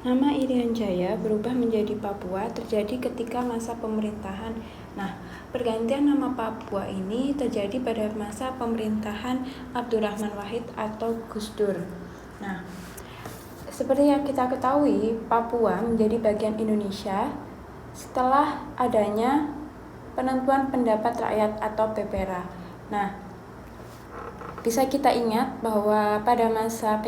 Nama Irian Jaya berubah menjadi Papua terjadi ketika masa pemerintahan. Nah, pergantian nama Papua ini terjadi pada masa pemerintahan Abdurrahman Wahid atau Gus Dur. Nah, seperti yang kita ketahui, Papua menjadi bagian Indonesia setelah adanya penentuan pendapat rakyat atau PPRA. Nah, bisa kita ingat bahwa pada masa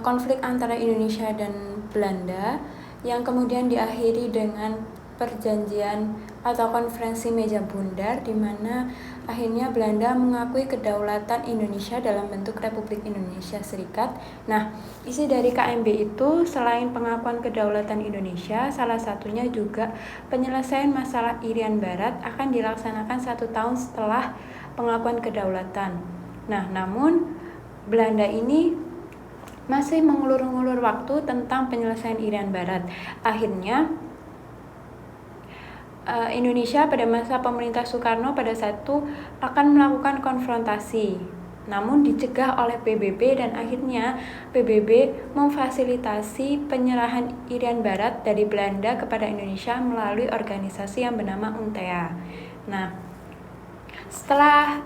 konflik antara Indonesia dan Belanda yang kemudian diakhiri dengan perjanjian atau konferensi meja bundar, di mana akhirnya Belanda mengakui kedaulatan Indonesia dalam bentuk Republik Indonesia Serikat. Nah, isi dari KMB itu selain pengakuan kedaulatan Indonesia, salah satunya juga penyelesaian masalah Irian Barat akan dilaksanakan 1 tahun setelah pengakuan kedaulatan. Nah, namun Belanda ini masih mengulur-ngulur waktu tentang penyelesaian Irian Barat. Akhirnya Indonesia pada masa pemerintah Soekarno pada saat itu akan melakukan konfrontasi, namun dicegah oleh PBB dan akhirnya PBB memfasilitasi penyerahan Irian Barat dari Belanda kepada Indonesia melalui organisasi yang bernama UNTEA. Nah, setelah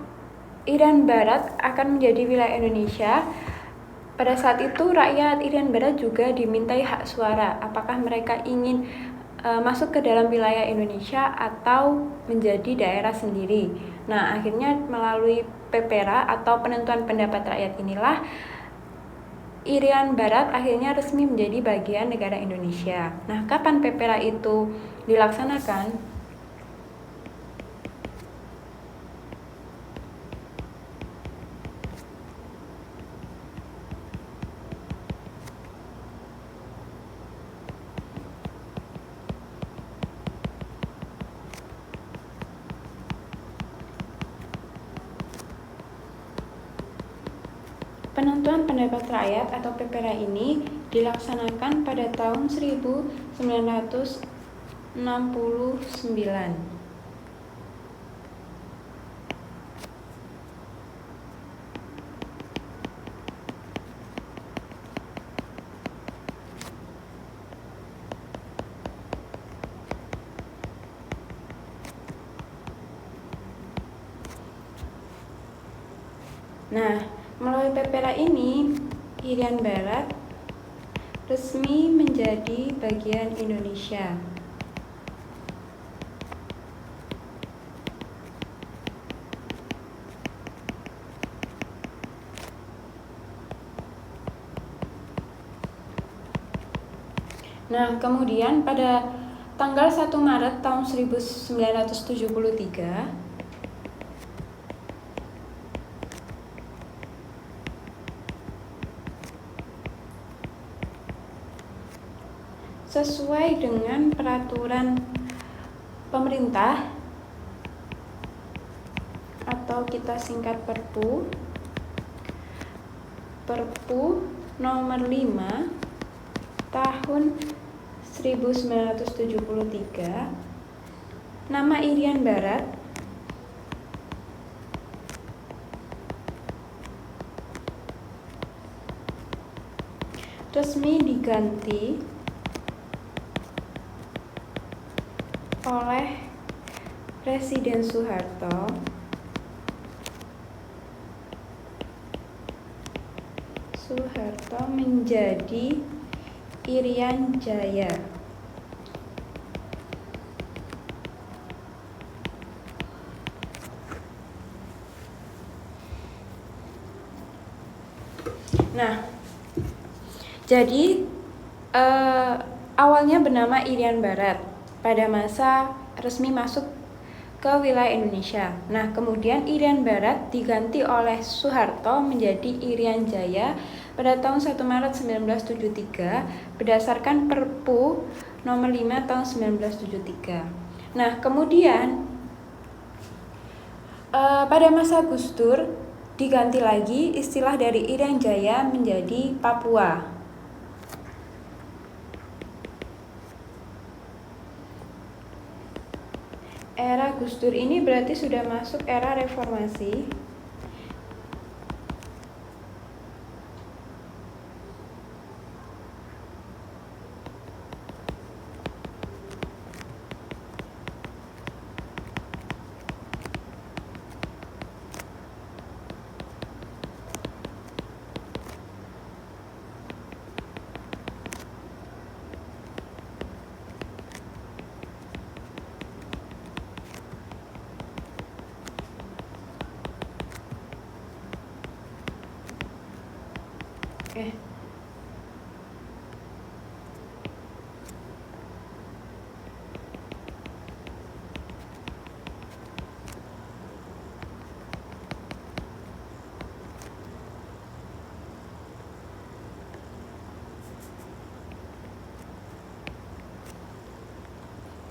Irian Barat akan menjadi wilayah Indonesia, pada saat itu rakyat Irian Barat juga dimintai hak suara, apakah mereka ingin masuk ke dalam wilayah Indonesia atau menjadi daerah sendiri. Nah, akhirnya melalui PPRA atau penentuan pendapat rakyat inilah Irian Barat akhirnya resmi menjadi bagian negara Indonesia. Nah, kapan PPRA itu dilaksanakan? Penentuan pendapat rakyat atau PPRA ini dilaksanakan pada tahun 1969. Nah, melalui PPRA ini, Irian Barat resmi menjadi bagian Indonesia. Nah, kemudian pada tanggal 1 Maret tahun 1973, sesuai dengan peraturan pemerintah atau kita singkat Perpu nomor 5 tahun 1973, nama Irian Barat resmi diganti oleh Presiden Soeharto menjadi Irian Jaya. Nah, jadi awalnya bernama Irian Barat pada masa resmi masuk ke wilayah Indonesia. Nah, kemudian Irian Barat diganti oleh Soeharto menjadi Irian Jaya pada tahun 1 Maret 1973 berdasarkan Perpu nomor 5 tahun 1973. Nah, kemudian pada masa Gus Dur diganti lagi istilah dari Irian Jaya menjadi Papua. Era Gus Dur ini berarti sudah masuk era reformasi. Oke.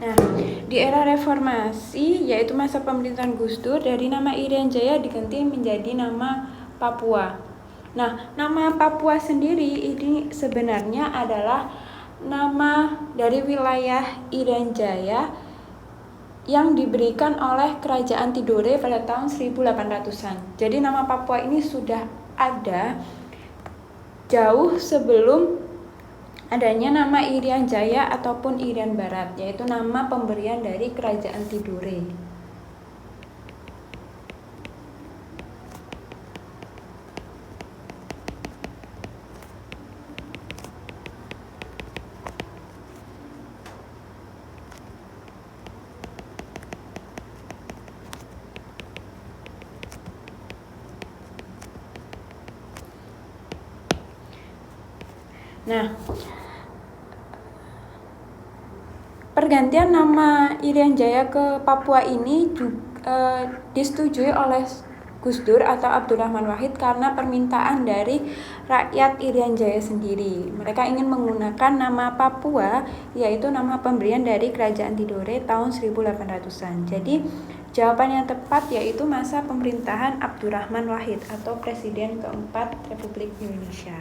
Nah, di era reformasi, yaitu masa pemerintahan Gus Dur, dari nama Irian Jaya diganti menjadi nama Papua. Nah, nama Papua sendiri ini sebenarnya adalah nama dari wilayah Irian Jaya yang diberikan oleh Kerajaan Tidore pada tahun 1800-an. Jadi nama Papua ini sudah ada jauh sebelum adanya nama Irian Jaya ataupun Irian Barat, yaitu nama pemberian dari Kerajaan Tidore. Nah, pergantian nama Irian Jaya ke Papua ini juga disetujui oleh Gus Dur atau Abdurrahman Wahid karena permintaan dari rakyat Irian Jaya sendiri. Mereka ingin menggunakan nama Papua, yaitu nama pemberian dari Kerajaan Tidore tahun 1800-an. Jadi jawaban yang tepat yaitu masa pemerintahan Abdurrahman Wahid atau Presiden keempat Republik Indonesia.